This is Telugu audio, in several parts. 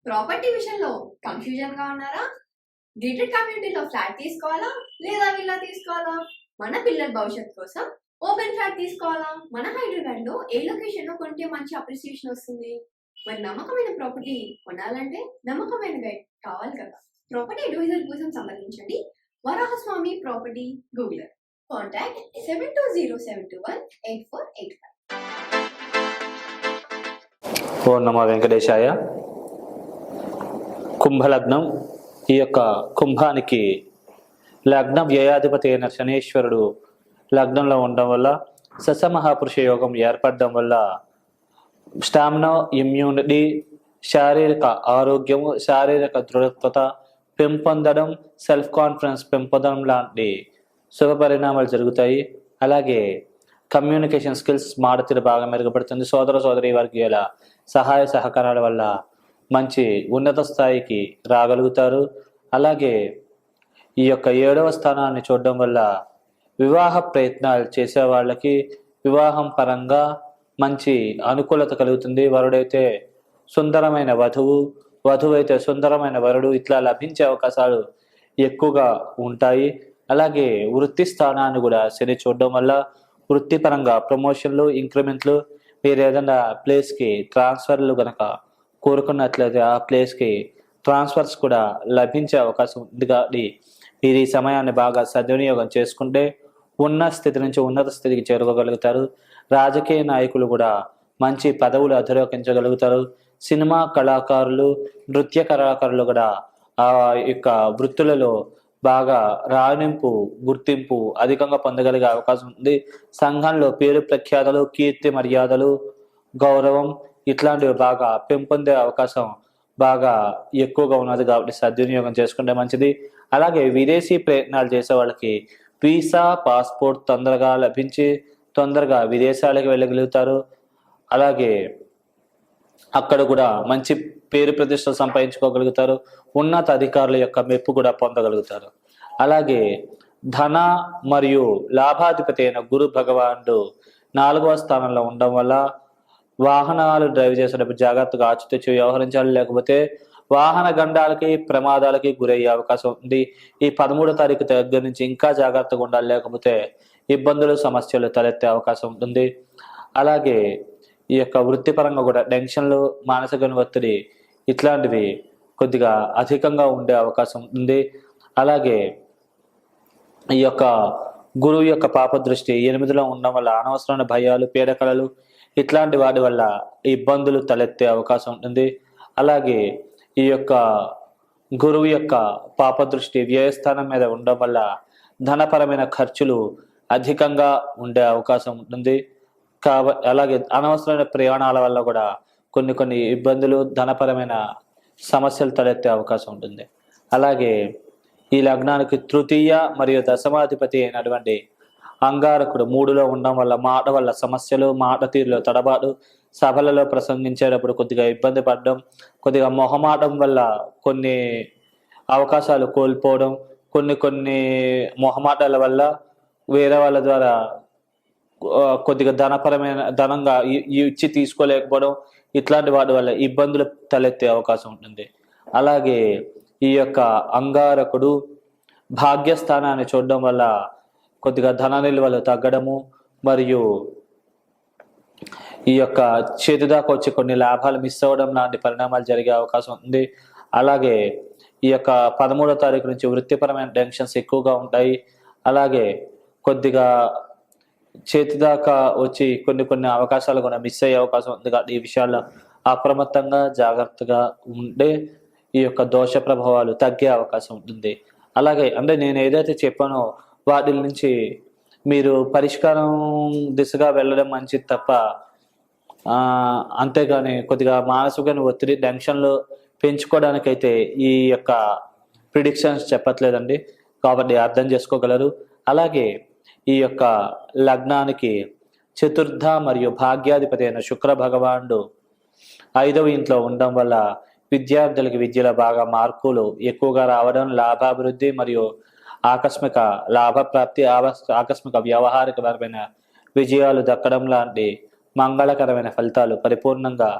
ప్రాపర్టీ విషయంలో కన్ఫ్యూజన్ గా ఉన్నారా? గేటెడ్ కమ్యూనిటీలో ఫ్లాట్ తీసుకోవాలా లేదా విల్లా తీసుకోవాలా? మన పిల్లల భవిష్యత్తు కోసం ఓపెన్ ఫ్లాట్ తీసుకోవాలా? మన హైదరాబాద్ లో ఏ లొకేషన్ లో కొంటే మంచి అప్రిసియేషన్ వస్తుంది? మరి నమ్మకమైన ప్రాపర్టీ కొనాలంటే నమ్మకమైన గైడ్ కావాలి కదా. ప్రాపర్టీ అడ్వైజర్ కోసం సంప్రదించండి వరాహస్వామి ప్రాపర్టీ గూగులర్. కాంటాక్ట్ 7207218485. ఓం నమో వెంకటేశాయ. కుంభలగ్నం. ఈ యొక్క కుంభానికి లగ్న వ్యయాధిపతి అయిన శనేశ్వరుడు లగ్నంలో ఉండడం వల్ల ససమహాపురుష యోగం ఏర్పడడం వల్ల స్టామినా, ఇమ్యూనిటీ, శారీరక ఆరోగ్యము, శారీరక దృఢత్వత పెంపొందడం, సెల్ఫ్ కాన్ఫిడెన్స్ పెంపొందడం లాంటి శుభ పరిణామాలు జరుగుతాయి. అలాగే కమ్యూనికేషన్ స్కిల్స్ మాడతీరు బాగా మెరుగుపడుతుంది. సోదర సోదరి వర్గీయుల సహాయ సహకారాల వల్ల మంచి ఉన్నత స్థాయికి రాగలుగుతారు. అలాగే ఈ యొక్క 7వ స్థానాన్ని చూడడం వల్ల వివాహ ప్రయత్నాలు చేసే వాళ్ళకి వివాహం పరంగా మంచి అనుకూలత కలుగుతుంది. వరుడైతే సుందరమైన వధువు, వధువు అయితే సుందరమైన వరుడు ఇట్లా లభించే అవకాశాలు ఎక్కువగా ఉంటాయి. అలాగే వృత్తి స్థానాన్ని కూడా శని చూడడం వల్ల వృత్తిపరంగా ప్రమోషన్లు, ఇంక్రిమెంట్లు, మీరు ఏదైనా ప్లేస్కి ట్రాన్స్ఫర్లు కనుక కోరుకున్నట్లయితే ఆ ప్లేస్కి ట్రాన్స్ఫర్స్ కూడా లభించే అవకాశం ఉంది. కాబట్టి మీరు ఈ సమయాన్ని బాగా సద్వినియోగం చేసుకుంటే ఉన్న స్థితి నుంచి ఉన్నత స్థితికి చేరుకోగలుగుతారు. రాజకీయ నాయకులు కూడా మంచి పదవులు అధిరోహించగలుగుతారు. సినిమా కళాకారులు, నృత్య కళాకారులు కూడా ఆ యొక్క వృత్తులలో బాగా రాణింపు, గుర్తింపు అధికంగా పొందగలిగే అవకాశం ఉంది. సంఘంలో పేరు ప్రఖ్యాతలు, కీర్తి మర్యాదలు, గౌరవం ఇట్లాంటివి బాగా పెంపొందే అవకాశం బాగా ఎక్కువగా ఉన్నది. కాబట్టి సద్వినియోగం చేసుకుంటే మంచిది. అలాగే విదేశీ ప్రయత్నాలు చేసే వాళ్ళకి వీసా, పాస్పోర్ట్ తొందరగా లభించి తొందరగా విదేశాలకు వెళ్ళగలుగుతారు. అలాగే అక్కడ కూడా మంచి పేరు ప్రతిష్టలు సంపాదించుకోగలుగుతారు. ఉన్నత అధికారుల యొక్క మెప్పు కూడా పొందగలుగుతారు. అలాగే ధన మరియు లాభాధిపతి అయిన గురు భగవానుడు 4వ స్థానంలో ఉండడం వల్ల వాహనాలు డ్రైవ్ చేసేటప్పుడు జాగ్రత్తగా ఆచితూచి వ్యవహరించాలి. లేకపోతే వాహన గండాలకి, ప్రమాదాలకి గురయ్యే అవకాశం ఉంది. ఈ 13వ తారీఖు దగ్గర నుంచి ఇంకా జాగ్రత్తగా ఉండాలి, లేకపోతే ఇబ్బందులు, సమస్యలు తలెత్తే అవకాశం ఉంటుంది. అలాగే ఈ యొక్క వృత్తిపరంగా కూడా టెన్షన్లు, మానసిక ఒత్తిడి ఇట్లాంటివి కొద్దిగా అధికంగా ఉండే అవకాశం ఉంది. అలాగే ఈ యొక్క గురువు యొక్క పాప దృష్టి 8లో ఉండడం వల్ల అనవసరమైన భయాలు, పీడకలలు ఇట్లాంటి వాటి వల్ల ఇబ్బందులు తలెత్తే అవకాశం ఉంటుంది. అలాగే ఈ యొక్క గురువు యొక్క పాప దృష్టి వ్యయస్థానం మీద ఉండడం వల్ల ధనపరమైన ఖర్చులు అధికంగా ఉండే అవకాశం ఉంటుంది. అలాగే అనవసరమైన ప్రయాణాల వల్ల కూడా కొన్ని ఇబ్బందులు, ధనపరమైన సమస్యలు తలెత్తే అవకాశం ఉంటుంది. అలాగే ఈ లగ్నానికి తృతీయ మరియు దశమాధిపతి అయినటువంటి అంగారకుడు 3లో ఉండడం వల్ల మాట వల్ల సమస్యలు, మాట తీరులో తడబాటు, సభలలో ప్రసంగించేటప్పుడు కొద్దిగా ఇబ్బంది పడడం, కొద్దిగా మొహమాటం వల్ల కొన్ని అవకాశాలు కోల్పోవడం, కొన్ని మొహమాటాల వల్ల వేరే వాళ్ళ ద్వారా కొద్దిగా ధనంగా ఇచ్చి తీసుకోలేకపోవడం ఇట్లాంటి వాటి వల్ల ఇబ్బందులు తలెత్తే అవకాశం ఉంటుంది. అలాగే ఈ యొక్క అంగారకుడు భాగ్యస్థానాన్ని చూడడం వల్ల కొద్దిగా ధన నిల్వలు తగ్గడము మరియు ఈ యొక్క చేతి దాకా వచ్చి కొన్ని లాభాలు మిస్ అవ్వడం లాంటి పరిణామాలు జరిగే అవకాశం ఉంది. అలాగే ఈ యొక్క 13వ తారీఖు నుంచి వృత్తిపరమైన టెన్షన్స్ ఎక్కువగా ఉంటాయి. అలాగే కొద్దిగా చేతి దాకా వచ్చి కొన్ని అవకాశాలు కూడా మిస్ అయ్యే అవకాశం ఉంది. కాబట్టి ఈ విషయాల్లో అప్రమత్తంగా జాగ్రత్తగా ఉంటే ఈ యొక్క దోష ప్రభావాలు తగ్గే అవకాశం ఉంటుంది. అలాగే అంటే నేను ఏదైతే చెప్పానో వాటి నుంచి మీరు పరిష్కారం దిశగా వెళ్ళడం మంచిది తప్ప అంతేగాని కొద్దిగా మానసిక ఒత్తిడి, టెన్షన్లు పెంచుకోవడానికైతే ఈ యొక్క ప్రిడిక్షన్స్ చెప్పట్లేదండి. కాబట్టి అర్థం చేసుకోగలరు. అలాగే ఈ యొక్క లగ్నానికి చతుర్థ మరియు భాగ్యాధిపతి అయిన శుక్ర భగవానుడు 5వ ఇంట్లో ఉండడం వల్ల విద్యార్థులకి విద్యలో బాగా మార్కులు ఎక్కువగా రావడం, లాభాభివృద్ధి మరియు ఆకస్మిక లాభప్రాప్తి, ఆకస్మిక వ్యవహారికపరమైన విజయాలు దక్కడం లాంటి మంగళకరమైన ఫలితాలు పరిపూర్ణంగా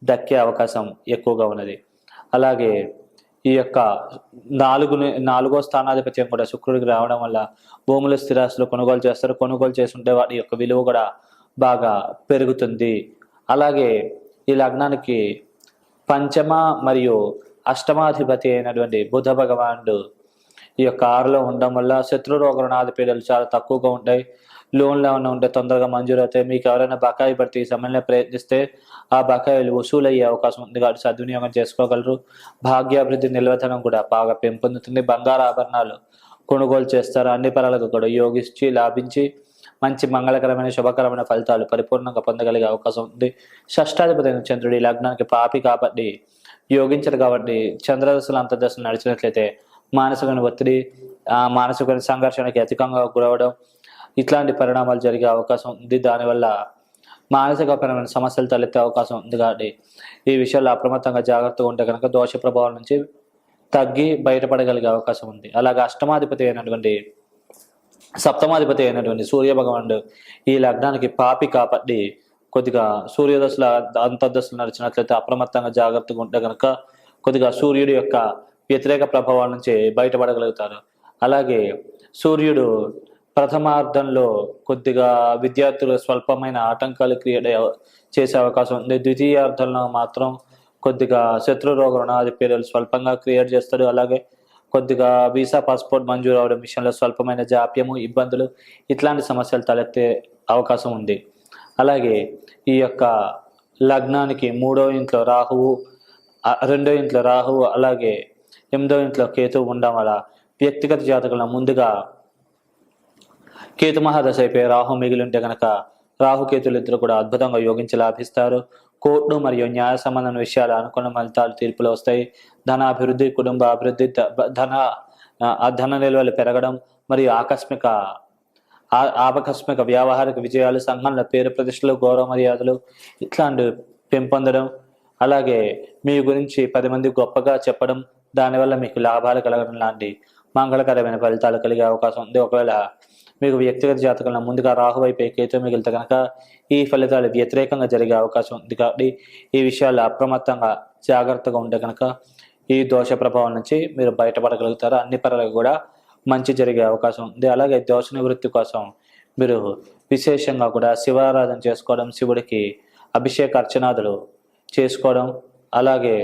దక్కే అవకాశం ఎక్కువగా ఉన్నది. అలాగే ఈ యొక్క నాలుగో స్థానాధిపత్యం కూడా శుక్రుడికి రావడం వల్ల భూములు స్థిరాస్తులు కొనుగోలు చేస్తారు. కొనుగోలు చేస్తుంటే వాటి యొక్క విలువ కూడా బాగా పెరుగుతుంది. అలాగే ఈ లగ్నానికి పంచమ మరియు అష్టమాధిపతి అయినటువంటి బుధ భగవానుడు ఈ యొక్క 6లో ఉండడం వల్ల శత్రు రోగ రుణాది పీడలు చాలా తక్కువగా ఉంటాయి. లోన్లు ఏమైనా ఉంటే తొందరగా మంజూరు అవుతాయి. మీకు ఎవరైనా బకాయి పడితే ఈ సమయంలో ప్రయత్నిస్తే ఆ బకాయిలు వసూలయ్యే అవకాశం ఉంది కాబట్టి సద్వినియోగం చేసుకోగలరు. భాగ్యాభివృద్ధి నిల్వధనం కూడా బాగా పెంపొందుతుంది. బంగారు ఆభరణాలు కొనుగోలు చేస్తారు. అన్ని పరాలకు కూడా యోగించి లాభించి మంచి మంగళకరమైన శుభకరమైన ఫలితాలు పరిపూర్ణంగా పొందగలిగే అవకాశం ఉంది. షష్టాధిపతి అయిన చంద్రుడు ఈ లగ్నానికి పాపి కాబట్టి యోగించరు కాబట్టి చంద్రదశలు అంతర్దశలు నడిచినట్లయితే మానసికమైన ఒత్తిడి, మానసికమైన సంఘర్షణకి అధికంగా గురవడం ఇట్లాంటి పరిణామాలు జరిగే అవకాశం ఉంది. దానివల్ల మానసికపరమైన సమస్యలు తలెత్తే అవకాశం ఉంది కాబట్టి ఈ విషయాల్లో అప్రమత్తంగా జాగ్రత్తగా ఉంటే కనుక దోష ప్రభావం నుంచి తగ్గి బయటపడగలిగే అవకాశం ఉంది. అలాగే సప్తమాధిపతి అయినటువంటి సూర్య భగవానుడు ఈ లగ్నానికి పాపి కాబట్టి కొద్దిగా సూర్యదశల అంతర్దశలు నడిచినట్లయితే అప్రమత్తంగా జాగ్రత్తగా ఉంటే కనుక కొద్దిగా సూర్యుడి యొక్క వ్యతిరేక ప్రభావాల నుంచి బయటపడగలుగుతారు. అలాగే సూర్యుడు ప్రథమార్థంలో కొద్దిగా విద్యార్థులు స్వల్పమైన ఆటంకాలు క్రియేట్ చేసే అవకాశం ఉంది. ద్వితీయార్థంలో మాత్రం కొద్దిగా శత్రు రోగ రుణాది పీడలు స్వల్పంగా క్రియేట్ చేస్తాడు. అలాగే కొద్దిగా వీసా పాస్పోర్ట్ మంజూరు అవడం విషయంలో స్వల్పమైన జాప్యము, ఇబ్బందులు ఇట్లాంటి సమస్యలు తలెత్తే అవకాశం ఉంది. అలాగే ఈ యొక్క లగ్నానికి 3వ ఇంట్లో రాహువు, 2వ ఇంట్లో రాహువు, అలాగే 8వ ఇంట్లో కేతువు ఉండడం వల్ల వ్యక్తిగత జాతకంలో ముందుగా కేతు మహాదశ అయిపోయి రాహు మిగిలి ఉంటే కనుక రాహుకేతులు ఇద్దరు కూడా అద్భుతంగా యోగించి లాభిస్తారు. కోర్టు మరియు న్యాయ సంబంధమైన విషయాలు అనుకున్న ఫలితాలు తీర్పులు వస్తాయి. ధనాభివృద్ధి, కుటుంబ అభివృద్ధి, ధన నిల్వలు పెరగడం మరియు ఆకస్మిక వ్యావహారిక విజయాలు, సంఘంలో పేరు ప్రతిష్టలు, గౌరవ మర్యాదలు ఇట్లాంటి పెంపొందడం, అలాగే మీ గురించి 10 మంది గొప్పగా చెప్పడం, దానివల్ల మీకు లాభాలు కలగడం లాంటి మంగళకరమైన ఫలితాలు కలిగే అవకాశం ఉంది. ఒకవేళ మీకు వ్యక్తిగత జాతకంలో ముందుగా రాహు వైపు కేతు మిగిలితే కనుక ఈ ఫలితాలు వ్యతిరేకంగా జరిగే అవకాశం ఉంది. కాబట్టి ఈ విషయాల్లో అప్రమత్తంగా జాగ్రత్తగా ఉంటే కనుక ఈ దోష ప్రభావం నుంచి మీరు బయటపడగలుగుతారు. అన్ని పరాలకు కూడా మంచి జరిగే అవకాశం ఉంది. అలాగే దోష నివృత్తి కోసం మీరు విశేషంగా కూడా శివారాధన చేసుకోవడం, శివుడికి అభిషేక అర్చనాదులు చేసుకోవడం, అలాగే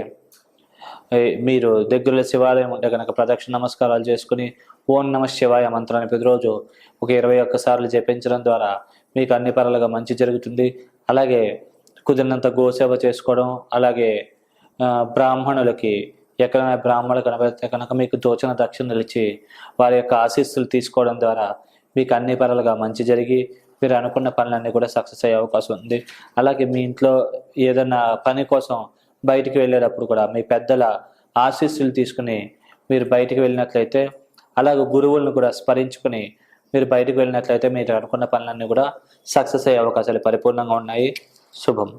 మీరు దగ్గరలో శివాలయం ఉంటే కనుక ప్రదక్షిణ నమస్కారాలు చేసుకుని ఓం నమ శివాయ మంత్రాన్ని ప్రతిరోజు ఒక 21 సార్లు జపించడం ద్వారా మీకు అన్ని పరాలుగా మంచి జరుగుతుంది. అలాగే కుదిరినంత గోసేవ చేసుకోవడం, అలాగే బ్రాహ్మణులకి ఎక్కడైనా బ్రాహ్మణులు కనబడితే కనుక మీకు దోచిన దక్షిణలు ఇచ్చి వారి యొక్క ఆశీస్సులు తీసుకోవడం ద్వారా మీకు అన్ని పరాలుగా మంచి జరిగి మీరు అనుకున్న పనులన్నీ కూడా సక్సెస్ అయ్యే అవకాశం ఉంది. అలాగే మీ ఇంట్లో ఏదైనా పని కోసం బయటికి వెళ్ళేటప్పుడు కూడా మీ పెద్దల ఆశీస్సులు తీసుకుని మీరు బయటికి వెళ్ళినట్లయితే, అలాగే గురువులను కూడా స్మరించుకుని మీరు బయటికి వెళ్ళినట్లయితే మీరు అనుకున్న పనులన్నీ కూడా సక్సెస్ అయ్యే అవకాశాలు పరిపూర్ణంగా ఉన్నాయి. శుభం.